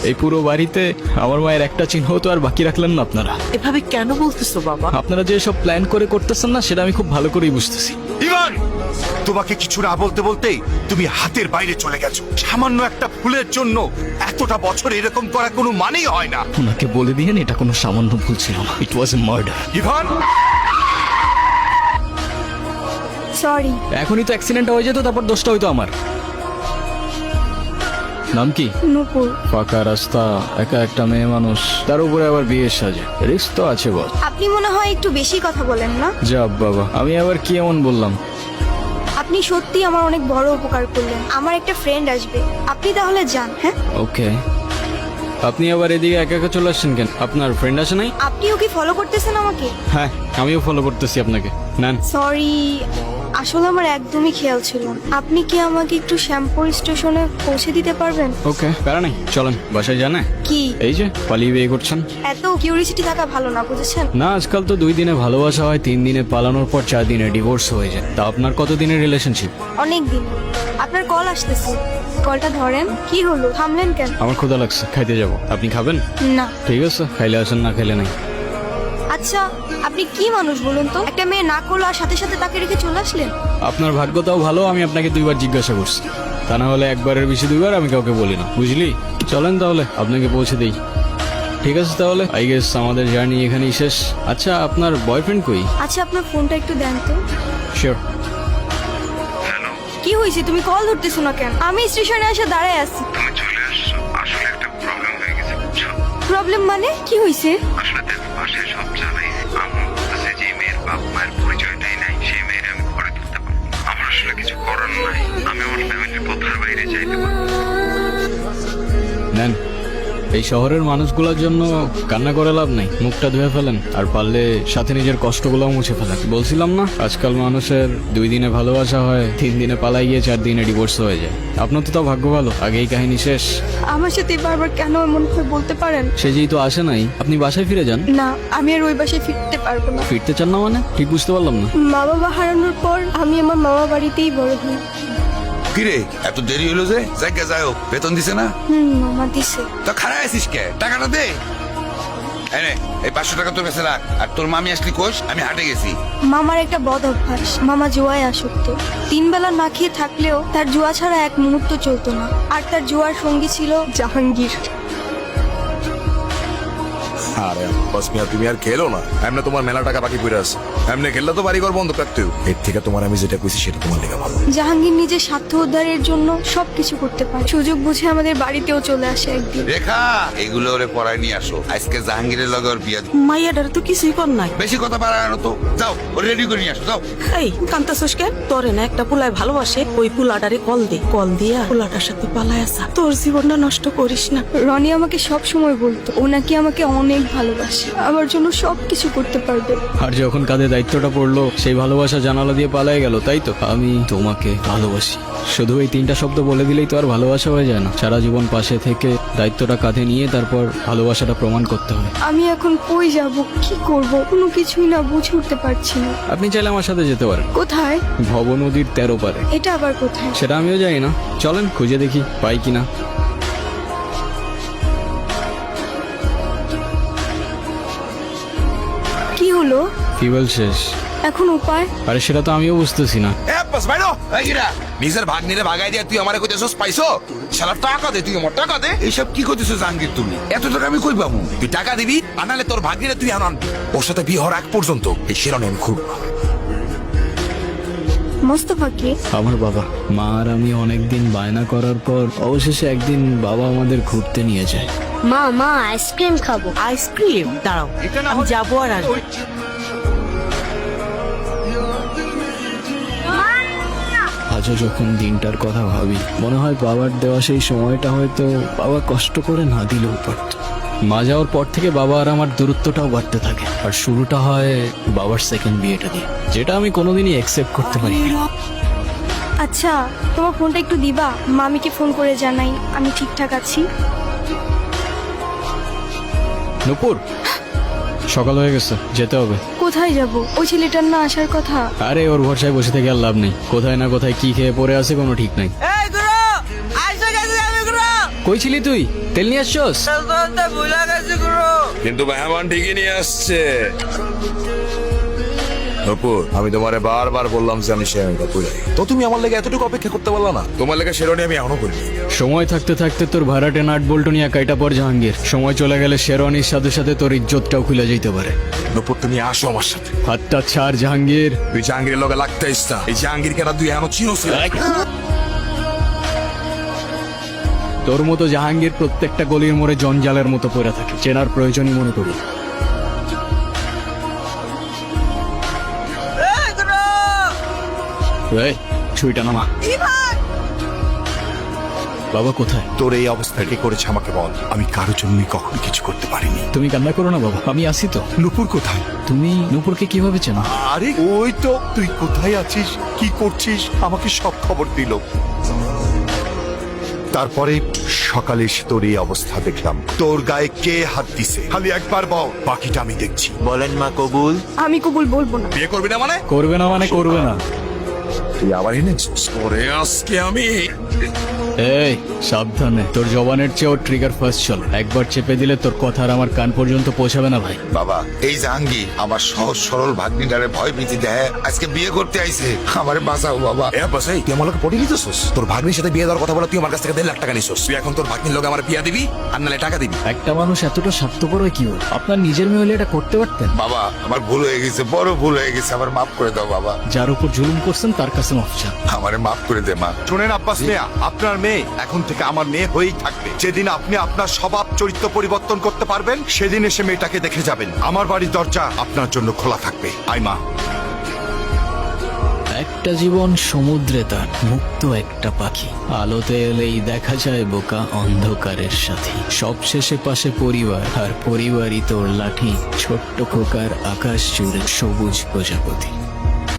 এই পুরো বাড়িতে আমার মায়ের একটা চিহ্ন তো আর বাকি রাখলেন না আপনারা। এভাবে কেন বলতেছো বাবা? আপনারা যে সব প্ল্যান করে করতেছেন না, সেটা আমি খুব ভালো করেই বুঝতেছি। ইভান, তোমাকে কিছু না বলতে বলতেই তুমি হাতের বাইরে চলে গেছো। সামান্য একটা ভুলের জন্য এতটা বছর এরকম করা কোনো মানেই হয় না। ওনাকে বলে দিয়েন এটা কোনো সামান্য ভুল ছিল না, ইট ওয়াজ এ মার্ডার। ইভান, সরি। এখনই তো অ্যাক্সিডেন্ট হয়ে যেত, তারপর দোষটা হইতো আমার। নাম কি? নূপুর। ফাঁকা রাস্তা, একা একটা মেয়ে মানুষ, তার উপরে আবার বিয়ের সাজে, রিস্ক তো আছে বল। আপনি মনে হয় একটু বেশি কথা বলেন না? যা বাবা, আমি আবার কি এমন বললাম? আপনি সত্যি আমার অনেক বড় উপকার করলেন। আমার একটা ফ্রেন্ড আসবে, আপনি তাহলে যান। হ্যাঁ, ওকে। আপনি আবার এদিকে একা একা চলে আসছেন কেন? আপনার ফ্রেন্ড আছে নাই? আপনিও কি ফলো করতেছেন আমাকে? হ্যাঁ, আমিও ফলো করতেছি আপনাকে। নেন। সরি, আসলে আমার একদমই খেয়াল ছিল না। আপনি কি আমাকে একটু শ্যামপুর স্টেশনে পৌঁছে দিতে পারবেন? ওকে, প্যারা নাই, চলেন বাসায় জানে। কি এই যে পালিয়ে বিয়ে করছেন। এত কিউরিসিটি থাকা ভালো না, বুঝেছেন? না, আজকাল তো 2 দিনে ভালোবাসা হয়, 3 দিনে পালানোর পর 4 দিনে ডিভোর্স হয়ে যায়। তা আপনার কত দিনের রিলেশনশিপ? অনেক দিন। আপনার কল আসতেছে, কলটা ধরেন। কি হলো, থামলেন কেন? আমার ক্ষুধা লাগছে, খাইতে যাব। আপনি খাবেন? না। ঠিক আছে, খাইলে আসেন, না খাইলে নাই। আচ্ছা, আপনি কি মানুষ বলুন তো? একটা মেয়ে না করলো আর সাথে সাথে তাকে রেখে চলে আসলেন? আপনার ভাগ্যটাও ভালো, আমি আপনাকে 2বার জিজ্ঞাসা করছি। তা না হলে একবারের বেশি 2বার আমি কাউকে বলি না, বুঝলি? চলেন তাহলে আপনাকে পৌঁছে দেই। ঠিক আছে তাহলে, আই গেস আমাদের জার্নি এখানেই শেষ। আচ্ছা, আপনার বয়ফ্রেন্ড কই? আচ্ছা, আপনার ফোনটা একটু দেন তো। শিওর। কি হয়েছে, তুমি কল ধরতেছো না কেন? আমি স্টেশনে এসে দাঁড়ায় আছি। তুমি চলে আসছো, আসলে একটা প্রবলেম হয়ে গেছে বুঝছো। প্রবলেম মানে কি হয়েছে? আসলে দেখো, বাসায় সব জানাইছে, আম্মু বলতেছে যে মেয়ের বাপ মায়ের পরিচয়টাই নাই, সেই মেয়ের আমি ঘরে তুলতে পারবো না। আমার আসলে কিছু করার নাই, আমি আমার ফ্যামিলির কথার বাইরে যাইতে পারবো না। নেন, এই শহরের মানুষগুলোর জন্য কান্না করে লাভ নাই, মুখটা ধুয়ে ফেলেন, আর পারলে সাথে নিজের কষ্টগুলো মুছে ফেলেন। বলছিলাম না, আজকাল মানুষের 2 দিনে ভালোবাসা হয়, 3 দিনে পালাই গিয়ে 4 দিনে ডিভোর্স হয়ে যায়। আপনার তো তাও ভাগ্য ভালো, আগেই কাহিনী শেষ। আমার সাথে বারবার কেন এমন হয় বলতে পারেন? সে যেহেতু আসে নাই, আপনি বাসায় ফিরে যান। না, আমি আর ওই বাসায় ফিরতে পারবো না। ফিরতে চান না মানে? ঠিক বুঝতে পারলাম না। মা বাবা হারানোর পর আমি আমার মামা বাড়িতেই বড় হই। কিরে এত দেরি হলো যে? জায়গা যাই হোক, বেতন দিছে না? মামা দিছে। তো খারাপ আছিস কে? টাকাটা দে। এনে এই 500 টাকা তোর কাছে রাখ। আর তোর মামি আসলি কোষ? আমি হাটে গেছি। মামার একটা বদ অভ্যাস, মামা জুয়ায় আসক্ত। 3 বেলা না খেয়ে থাকলেও তার জুয়া ছাড়া এক মুহূর্ত চলতো না। আর তার জুয়ার সঙ্গী ছিল জাহাঙ্গীর। আরে বাস মিয়া, তুমি আর খেলো না। এমনি তোমার মেলা টাকা বাকি পড়ে আছে। এমনি খেললে তো বাড়িঘর বন্ধ থাকতেও। এর থেকে তোমার আমি যেটা কইছি সেটা তোমার লেগে ভালো। জাহাঙ্গীর নিজের স্বার্থ উদ্ধারের জন্য সবকিছু করতে পারে। সুযোগ বুঝে আমাদের বাড়িতেও চলে আসে একদিন। রেখা, এগুলো ওরে পড়ায় নিয়ে আসো। আজকে জাহাঙ্গীরের লগে ওর বিয়ে। মাইয়াডার তো কিছুই কর নাই। বেশি কথা বাড়ানো তো। যাও, ওরে রেডি করে নিয়ে আসো, যাও। এই কান্তাছস কেন? তোরে না একটা পুলায় ভালোবাসে, ওই পুলাটারে কল দে। কল দিয়া পুলাটার সাথে পালায় আসা। তোর জীবনটা নষ্ট করিস না। রনি আমাকে সব সময় বলতো ও নাকি আমাকে অনেক ভালোবাসে, আমার জন্য সবকিছু করতে পারবে। আর যখন কাঁধে দায়িত্বটা পড়লো, সেই ভালোবাসা জানালা দিয়ে পালাই গেল, তাই তো? আমি তোমাকে ভালোবাসি, শুধু এই 3টা শব্দ বলে দিলেই তো আর ভালোবাসা হয়ে যায় না। সারা জীবন পাশে থেকে দায়িত্বটা কাঁধে নিয়ে তারপর ভালোবাসাটা প্রমাণ করতে হয়। আমি এখন কই যাব, কি করব, কোনো কিছুই না বুঝে উঠতে পারছি না। আপনি চাইলে আমার সাথে যেতে পারেন। কোথায়? ভব নদীর 13 পারে। এটা আবার কোথায়? সেটা আমিও জানি না, চলেন খুঁজে দেখি পাই কিনা। কি হলো? ফিউয়েল শেষ। এখন উপায়? আরে সেটা তো আমিও বুঝতেছি না। এ বাস বাইরো। এই গিরা, নিজের ভাগ নিরে ভাগাই দিয়া তুই আমারে কইতেছস পাইছো? শালা টাকা দে, তুই আমার টাকা দে। এইসব কি কইতেছস জাহাঙ্গীর তুমি? এত টাকা আমি কই পাবো? তুই টাকা দিবি, আনালে তোর ভাগ নিরে তুই আনবি। ওর সাথে বিয়ে হওয়ার আগ পর্যন্ত এই শিরনে আমি খুব। মোস্তফা কে? আমার বাবা। মা আর আমি অনেকদিন বায়না করার পর অবশেষে একদিন বাবা আমাদের ঘুরতে নিয়ে যায়। মা মা আইসক্রিম খাবো। আইসক্রিম? দাঁড়াও, আমি যাবো আর আসবো। আজও যখন দিনটার কথা ভাবি, মনে হয় বাবার দেওয়া সেই সময়টা হয়তো বাবা কষ্ট করে না দিলেও পারত। মা যাওয়ার পর থেকে বাবা আর আমার দূরত্বটাও বাড়তে থাকে, আর শুরুটা হয় বাবার সেকেন্ড বিয়েটা দিয়ে, যেটা আমি কোনোদিনই অ্যাকসেপ্ট করতে পারি। আচ্ছা, তোমার ফোনটা একটু দিবা, মামিকে ফোন করে জানাই আমি ঠিকঠাক আছি। নূপুর, সকাল হয়ে গেছে, যেতে হবে। কোথায় যাব? ওই ছেলেটার না আসার কথা। আরে ওর ভরসায় বসে থেকে আর লাভ নেই, কোথায় না কোথায় কি খেয়ে পড়ে আছে কোনো ঠিক নাই। কই ছিলি তুই? তেল নিয়ে আসছোস? কিন্তু মেহমান ঠিকই নিয়ে আসছে। নূপুর, আমি তোমারে বারবার বললাম যে আমি শেরওয়ানিটা পরে তো তুমি আমার লেগে এতটুকু অপেক্ষা করতে পারলা না? তোমার লেগে শেরওয়ানি আমি এখনো করি। সময় থাকতে থাকতে তোর ভাড়াটে নাট বল্টু নিয়ে কাইটা পর জাহাঙ্গীর, সময় চলে গেলে শেরওয়ানির সাথে সাথে তোর ইজ্জতটাও খুলে যেতে পারে। নূপুর, তুমি আসো আমার সাথে। হাতটা ছাড় জাহাঙ্গীর। তুই জাহাঙ্গীরের লগে লাগতে ইস না। এই জাহাঙ্গীর কেনা তুই এখনো চিনোস না? তোর মতো জাহাঙ্গীর প্রত্যেকটা গলির মোড়ে জঞ্জালের মতো পড়ে থাকে, চেনার প্রয়োজনই মনে করি। এই, ছুরিটা নামা। বাবা কোথায়? তোর এই অবস্থা কে করেছে আমাকে বল। আমি কারোর জন্যই কখনো কিছু করতে পারিনি। তুমি কান্না করো না বাবা, আমি আসি তো। নুপুর কোথায়? তুমি নূপুরকে কিভাবে চেনো? আরে ওই তো, তুই কোথায় আছিস, কি করছিস, আমাকে সব খবর দিল। তারপরে সকালে এসে তোর এই অবস্থা দেখলাম। তোর গায়ে কে হাত দিছে খালি একবার বল, বাকিটা আমি দেখছি। বলেন মা কবুল। আমি কবুল বলবো না। বিয়ে করবি না মানে? করবে না মানে করবে না। তুই আবার এনেছিস? ওরে আজকে আমি এই সাবধানে, তোর জবানের চেয়ে ওর ট্রিগার ফার্স্ট চল। একবার চেপে দিলে তোর কথা আর আমার কান পর্যন্ত পৌঁছাবে না ভাই। বাবা, এই জাহাঙ্গীর আমার সহজ সরল ভাগ্নিটারে ভয় ভীতি দেয়, আজকে বিয়ে করতে আইছে। আমারে বাঁচাও বাবা। এ বাসাই, তুই আমার লোকে পটি নিতেছস? তোর ভাগ্নির সাথে বিয়ে দেওয়ার কথা বলে তুই আমার কাছ থেকে 1.5 লাখ টাকা নিছস। তুই এখন তোর ভাগ্নির লোকে আমার বিয়ে দিবি আর নালে টাকা দিবি? একটা মানুষ এতটা স্বার্থপর হয় কি হয়? আপনার নিজের মেয়ে হলে এটা করতে পারতেন। বাবা, আমার ভুল হয়ে গেছে, বড় ভুল হয়ে গেছে, আমার মাফ করে দাও বাবা। যার উপর জুলুম করছেন তার কাছে মাফ চান। আমারে মাফ করে দে মা। শোনেন আব্বাস মিয়া, আপনার মেয়ে এখন থেকে আমার মেয়ে হয়েই থাকবে। যেদিন আপনি আপনার স্বভাব চরিত্র পরিবর্তন করতে পারবেন, সেদিন এসে মেয়েটাকে দেখে যাবেন। আমার বাড়ির দরজা আপনার জন্য খোলা থাকবে। আই মা। একটা জীবন সমুদ্রে তার মুক্ত একটা পাখি, আলোতে এলেই দেখা যায় বোকা অন্ধকারের সাথী। সবশেষে পাশে পরিবার, আর পরিবারই তোর লাঠি। ছোট্ট খোকার আকাশ জুড়ে সবুজ প্রজাপতি।